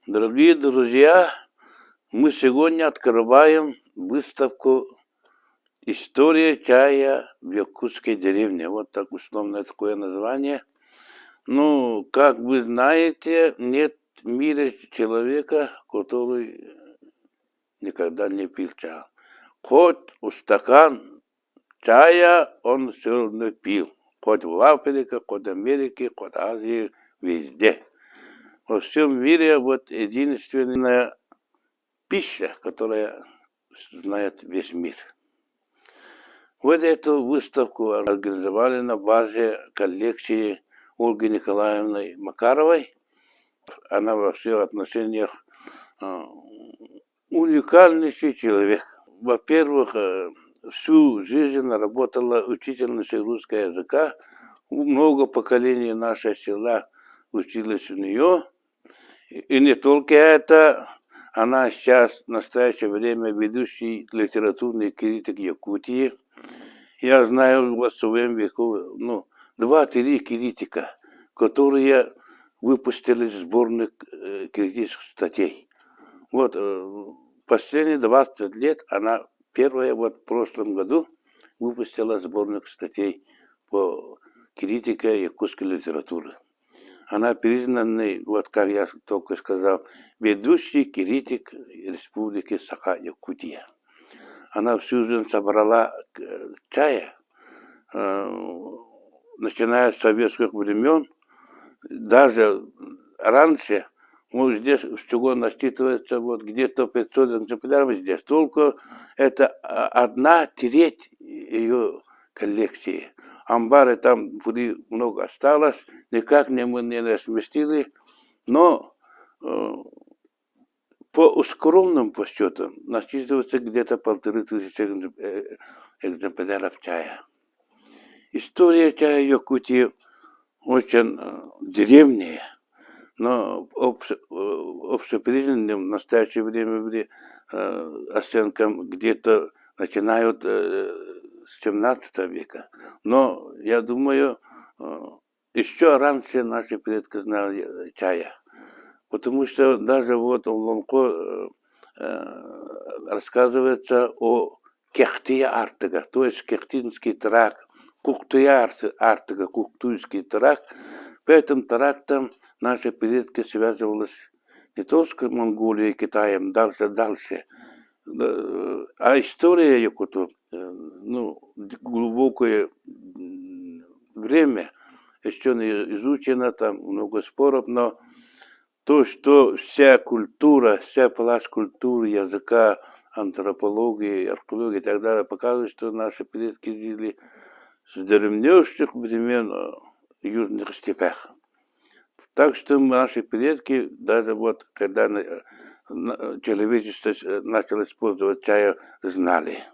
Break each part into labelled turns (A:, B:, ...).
A: Дорогие друзья, мы сегодня открываем выставку «История чая в якутской деревне». Вот так условное такое название. Ну, как вы знаете, нет в мире человека, который никогда не пил чай. Хоть стакан чая он все равно пил. Хоть в Африке, хоть в Америке, хоть в Азии, везде. Во всем мире вот единственная пища, которая знает весь мир. Вот эту выставку организовали на базе коллекции Ольги Николаевны Макаровой. Она во всех отношениях уникальнейший человек. Во-первых, всю жизнь работала учительницей русского языка. Много поколений нашего села училось у нее. И не только это, она сейчас в настоящее время ведущий литературный критик Якутии. Я знаю вот в своем веку, 2-3 критика, которые выпустили сборник критических статей. Вот последние 20 лет она первая вот в прошлом году выпустила сборник статей по критике якутской литературы. Она признанный, вот как я только сказал, ведущий критик Республики Саха-Якутия. Она всю жизнь собрала чая, начиная с советских времен, даже раньше, здесь всего насчитывается вот где-то 500 экземпляров здесь. Только это 1/3 ее коллекции. Амбары там много осталось, никак мы не разместили, но по скромным подсчетам насчитывается где-то 1500 экземпляров чая. История чая Якутии очень древняя, но общепризнанным в настоящее время оценкам где-то начинают с 17 века. Но я думаю, еще раньше наши предки знали чая. Потому что даже вот в Лонко рассказывается о Кехтия Артыга, то есть Кехтинский тракт, Куктуя Артыга, Куктуйский тракт. По этим трактам наши предки связывались не только с Монголией, Китаем, дальше. А история Якутов, глубокое время еще не изучена, там много споров, но то, что вся культура, вся пласт культуры, языка, антропологии, археологии и так далее показывает, что наши предки жили с древнейших времен в южных степях. Так что наши предки, даже вот когда человечество начало использовать чая, знали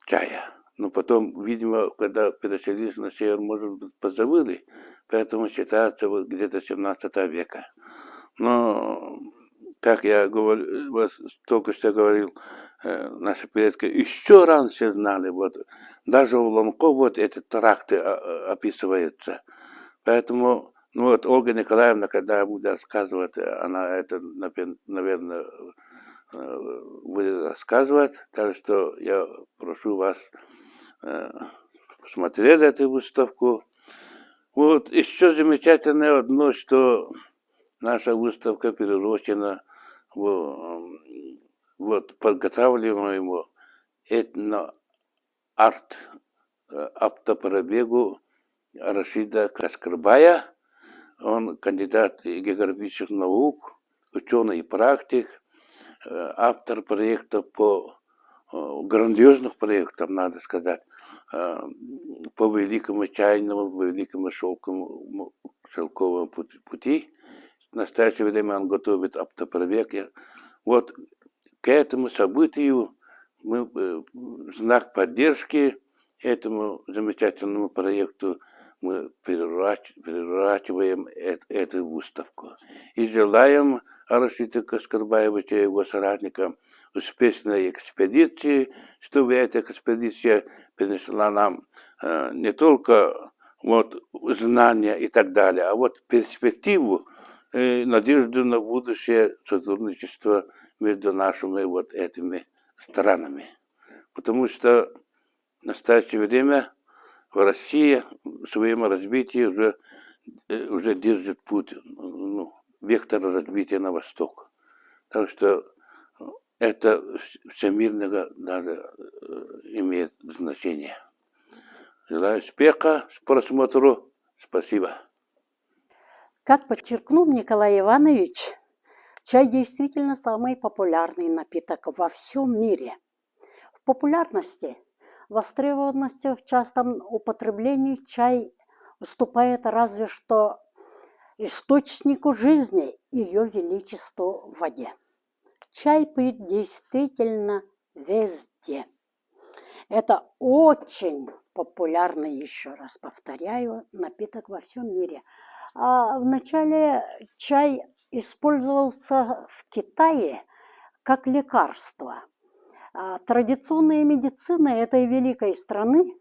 A: чая. Но потом, видимо, когда переселились на север, может быть, позабыли. Поэтому считается вот где-то 17 века. Но, как я говорю, только что говорил, наши предки еще раньше знали, вот, даже у Ломко вот эти тракты описываются. Поэтому, вот Ольга Николаевна, когда будет рассказывать, она это, наверное, будет рассказывать, так что я прошу вас посмотреть эту выставку. Вот еще замечательное одно, что наша выставка переросена в вот подготавливаемую этно-арт автопробегу Рашида Кашкарбая. Он кандидат географических наук, ученый и практик, автор проектов грандиозных проектов, надо сказать, по великому чайному, великому шелковому пути. В настоящее время он готовит автопробег. Вот к этому событию мы в знак поддержки этому замечательному проекту мы переворачиваем эту выставку. И желаем Рашиду Кашкарбаевичу и его соратникам успешной экспедиции, чтобы эта экспедиция принесла нам не только вот знания и так далее, а вот перспективу надежду на будущее сотрудничество между нашими вот этими странами. Потому что в настоящее время в России в своем развитии уже держит путь, ну, вектор развития на восток. Так что это всемирного даже имеет значение. Желаю успеха с просмотру. Спасибо.
B: Как подчеркнул Николай Иванович, чай действительно самый популярный напиток во всем мире. В популярности, востребованности в частом употреблении чай уступает разве что источнику жизни, ее величеству в воде. Чай пьют действительно везде. Это очень популярный, еще раз повторяю, напиток во всем мире. Вначале чай использовался в Китае как лекарство. Традиционная медицина этой великой страны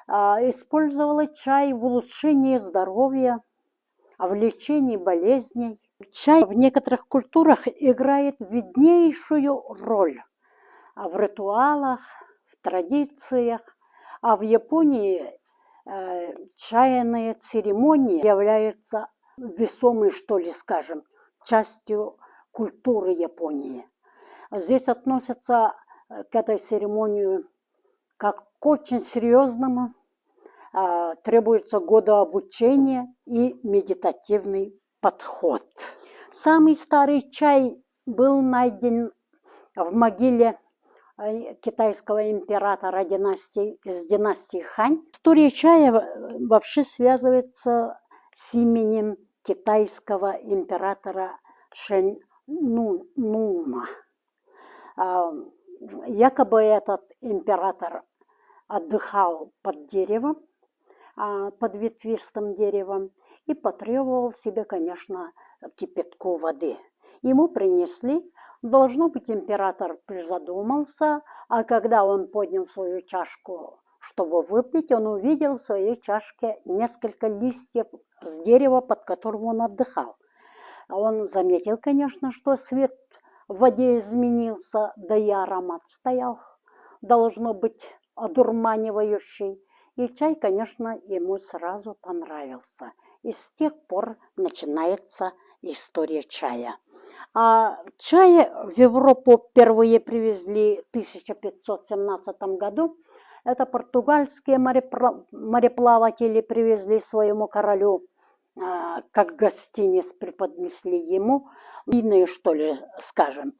B: использовала чай в улучшении здоровья, в лечении болезней. Чай в некоторых культурах играет виднейшую роль в ритуалах, в традициях, а в Японии чайные церемонии являются весомой, что ли, скажем, частью культуры Японии. Здесь относятся к этой церемонии как к очень серьезному, требуется годы обучения и медитативный подход. Самый старый чай был найден в могиле китайского императора из династии Хань. История чая вообще связывается с именем китайского императора Шэнь Нуна. Якобы этот император отдыхал под деревом, под ветвистым деревом, и потребовал себе, конечно, кипятку воды. Ему принесли. Должно быть, император призадумался, а когда он поднял свою чашку, чтобы выпить, он увидел в своей чашке несколько листьев с дерева, под которым он отдыхал. Он заметил, конечно, что свет в воде изменился, да и аромат стоял, должно быть, одурманивающий. И чай, конечно, ему сразу понравился. И с тех пор начинается история чая. Чай в Европу впервые привезли в 1517 году. Это португальские мореплаватели привезли своему королю, как гостиниц преподнесли ему. Иные, что ли, скажем.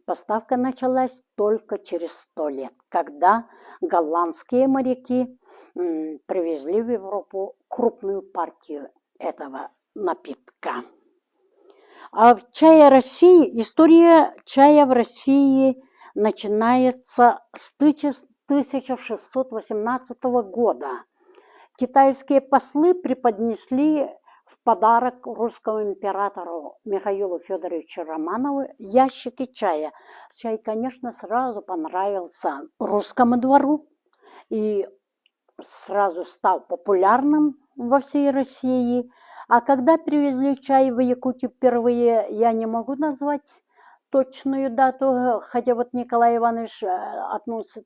B: Поставка началась только через 100 лет, когда голландские моряки привезли в Европу крупную партию этого напитка. В чае России, история чая в России начинается с 1618 года. Китайские послы преподнесли в подарок русскому императору Михаилу Федоровичу Романову ящики чая. Чай, конечно, сразу понравился русскому двору и сразу стал популярным во всей России. А когда привезли чай в Якутию впервые, я не могу назвать точную дату, хотя вот Николай Иванович относит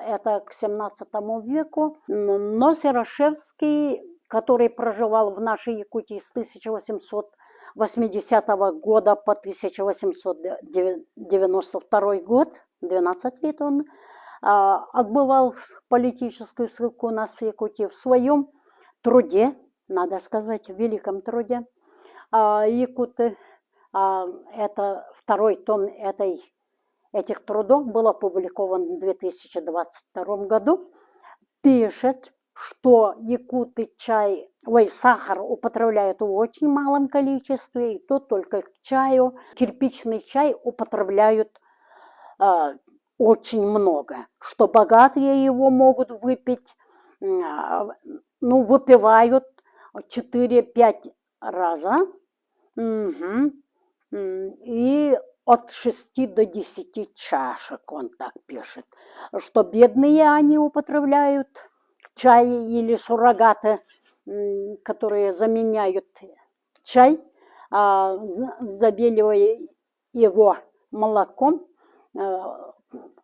B: это к 17 веку, но Серошевский, который проживал в нашей Якутии с 1880 года по 1892 год, 12 лет он отбывал политическую ссылку у нас в Якутии, в своем труде, надо сказать, в великом труде якуты. Это второй том этих трудов был опубликован в 2022 году. Пишет, что якуты сахар употребляют в очень малом количестве, и то только к чаю. Кирпичный чай употребляют очень много, что богатые его могут выпить, выпивают 4-5 раза, и от 6 до 10 чашек, он так пишет, что бедные они употребляют чай или суррогаты, которые заменяют чай, забеливая его молоком,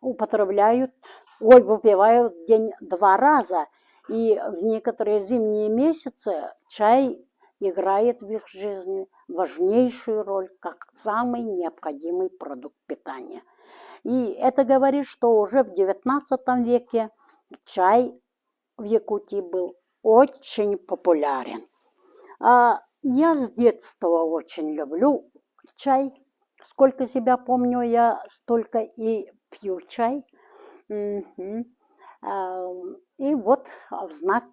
B: употребляют, выпивают в день 2 раза. И в некоторые зимние месяцы чай играет в их жизни важнейшую роль, как самый необходимый продукт питания. И это говорит, что уже в XIX веке чай в Якутии был очень популярен. Я с детства очень люблю чай. Сколько себя помню, я столько и пью чай. И вот в знак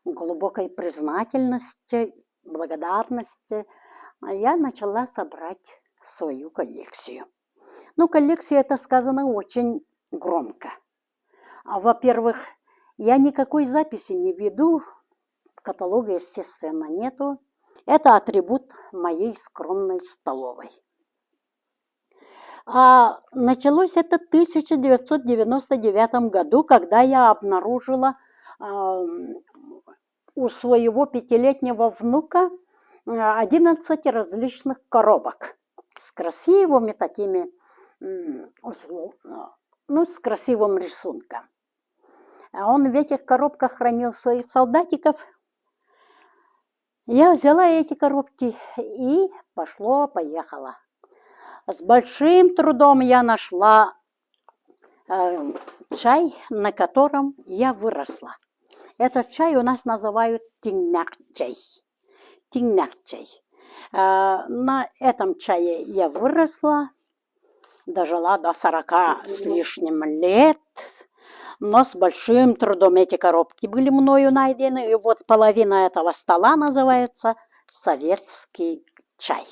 B: глубокой признательности, благодарности я начала собрать свою коллекцию. Ну, коллекция, это сказано очень громко. Во-первых, я никакой записи не веду, каталога, естественно, нету. Это атрибут моей скромной столовой. Началось это в 1999 году, когда я обнаружила у своего 5-летнего внука 11 различных коробок с красивыми такими, с красивым рисунком. Он в этих коробках хранил своих солдатиков. Я взяла эти коробки и поехала. С большим трудом я нашла чай, на котором я выросла. Этот чай у нас называют тингнак-чай. Тингнак-чай. На этом чае я выросла, дожила до 40 с лишним лет, но с большим трудом эти коробки были мною найдены. И вот половина этого стола называется советский чай.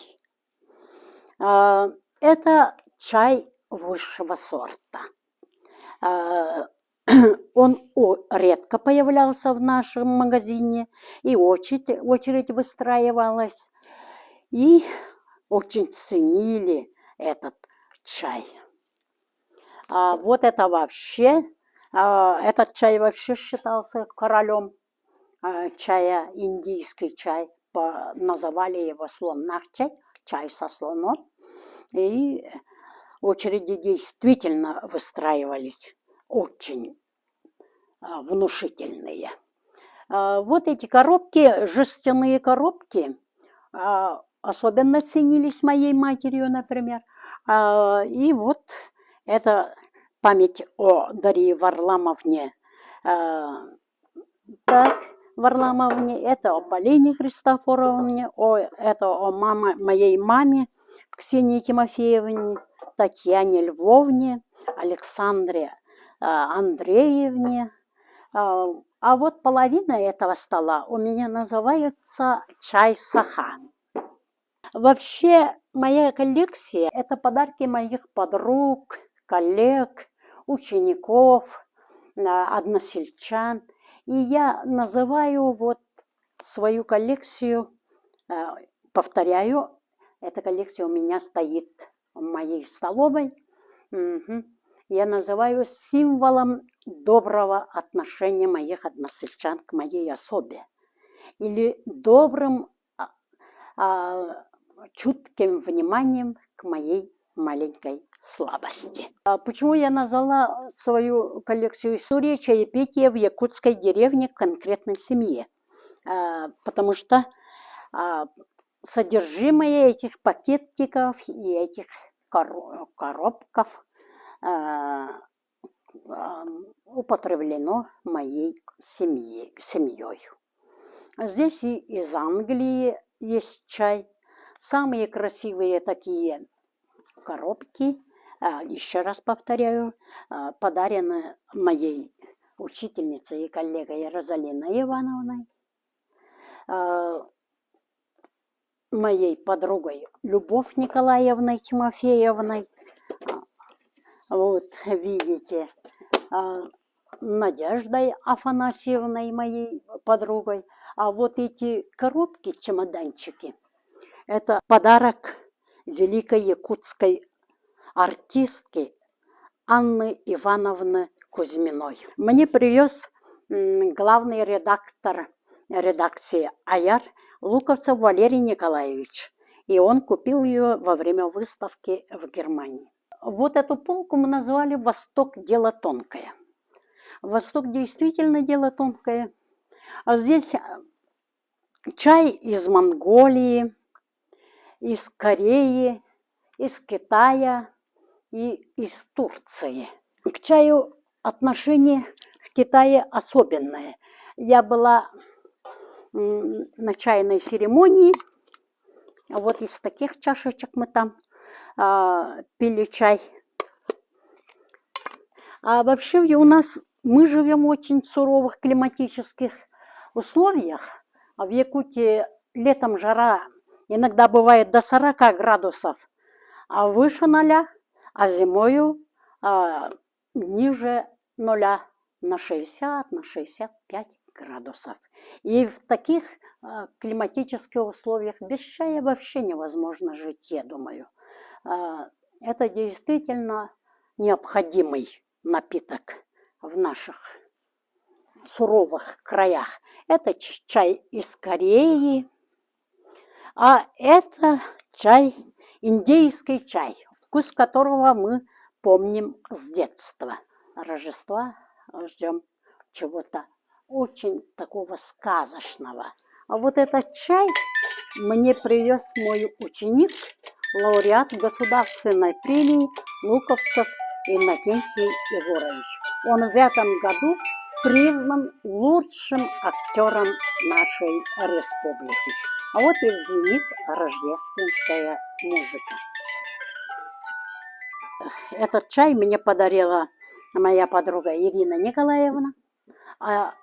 B: Это чай высшего сорта. Он редко появлялся в нашем магазине, и очередь выстраивалась, и очень ценили этот чай. Вот это вообще, этот чай вообще считался королем чая, индийский чай, называли его слоннак-чай, чай со слоном, и очереди действительно выстраивались очень внушительные. Вот эти коробки, жестяные коробки, особенно ценились моей матерью, например. И вот это память о Дарье Варламовне. Варламовне, это о Полине Христофоровне, это о моей маме Ксении Тимофеевне, Татьяне Львовне, Александре Андреевне. А вот половина этого стола у меня называется чай-саха. Вообще, моя коллекция – это подарки моих подруг, коллег, учеников, односельчан. И я называю вот свою коллекцию, повторяю, эта коллекция у меня стоит в моей столовой. Я называю символом доброго отношения моих односельчан к моей особе. Или добрым, чутким вниманием к моей маленькой слабости. Почему я назвала свою коллекцию «История чаепития в якутской деревне конкретной семье»? Потому что содержимое этих пакетиков и этих коробков употреблено моей семьей. Здесь и из Англии есть чай. Самые красивые такие коробки, еще раз повторяю, подарены моей учительницей и коллегой Розалиной Ивановной, моей подругой Любовь Николаевной Тимофеевной. Вот, видите, Надеждой Афанасьевной, моей подругой. А вот эти коробки, чемоданчики, это подарок великой якутской артистки Анны Ивановны Кузьминой. Мне привез главный редактор редакции «Аяр» Луковцев Валерий Николаевич. и он купил ее во время выставки в Германии. Вот эту полку мы назвали «Восток. Дело тонкое». Восток действительно дело тонкое. А здесь чай из Монголии, из Кореи, из Китая и из Турции. К чаю отношение в Китае особенное. Я была на чайной церемонии, вот из таких чашечек мы там пили чай. А вообще у нас мы живем в очень суровых климатических условиях. В Якутии летом жара иногда бывает до 40 градусов, а выше 0, а зимою ниже 0 на 60, на 65 градусов. И в таких климатических условиях без чая вообще невозможно жить, я думаю. Это действительно необходимый напиток в наших суровых краях. Это чай из Кореи, а это чай, индийский чай, вкус которого мы помним с детства. Рождества ждем чего-то очень такого сказочного. А вот этот чай мне привез мой ученик, лауреат государственной премии Луковцев Иннокентий Егорович. Он в этом году признан лучшим актером нашей республики. А вот и звенит рождественская музыка. Этот чай мне подарила моя подруга Ирина Николаевна, а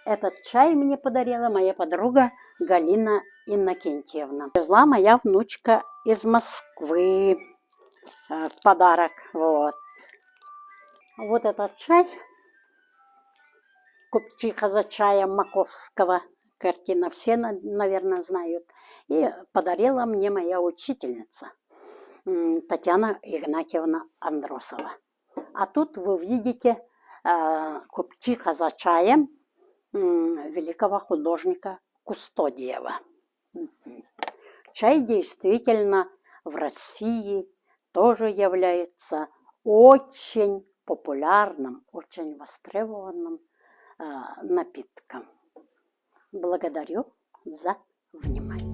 B: этот чай мне подарила моя подруга Галина Иннокентьевна. Привезла моя внучка из Москвы в подарок. Вот этот чай, купчиха за чаем Маковского, картина все, наверное, знают. И подарила мне моя учительница Татьяна Игнатьевна Андросова. А тут вы видите купчиха за чаем великого художника Кустодиева. Чай действительно в России тоже является очень популярным, очень востребованным напитком. Благодарю за внимание.